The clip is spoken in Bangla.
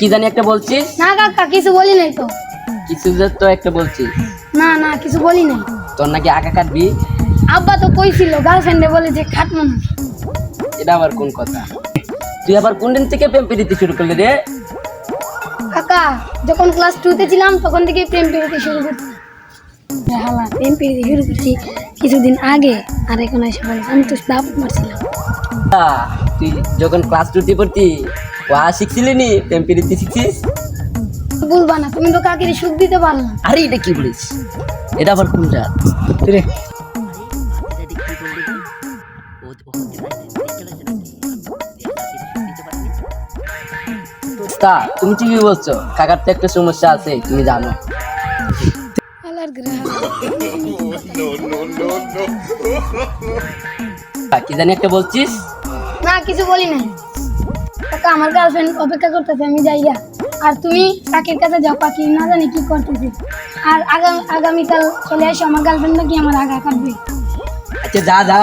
কি জানি একটা বলছিস? না কাকা কিছু বলি নাই তো। কিছু যে তো একটা বলছিস। না না কিছু বলি নাই। তোর নাকি আঁকা কাটবি? আব্বা তো কইছিল গার্লফ্রেন্ডে বলে যে খাটবো না। এটা আবার কোন কথা? তুই আবার কোন দিন থেকে প্রেম প্রীতি শুরু করলি রে? কাকা যখন ক্লাস 2 তে ছিলাম তখন থেকে প্রেম প্রীতি শুরু করছি। হালা প্রেম প্রীতি শুরু করছি কিছুদিন আগে, আর এখন এসে বলছি আমি তো দাপ মারছিলাম। তুই যখন ক্লাস 2 তে পড়তি শিখছিলি নি প্রেম প্রীতি শিখছিস? বলবা না, তুমি তো কাকির সুখ দিতে পারো না। আরে এটা কি বলিস? এটা আবার কোনটা রে? তুমি ঠিকই বলছো, কাকার তো একটা সমস্যা আছে, তুমি জানো। আলার গ্রহ কি জানি একটা বলছিস? না কিছু বলি নাই কাকা, আমার গার্লফ্রেন্ড অপেক্ষা করতেছে, আমি যাইয়া। আর তুমি কাকির কাছে যাও, কাকি না জানি কি করতেছে। আর আগামীকাল চলে আসো, আমার গার্লফ্রেন্ড নাকি আমার আগা কাটবে। আচ্ছা যা যা।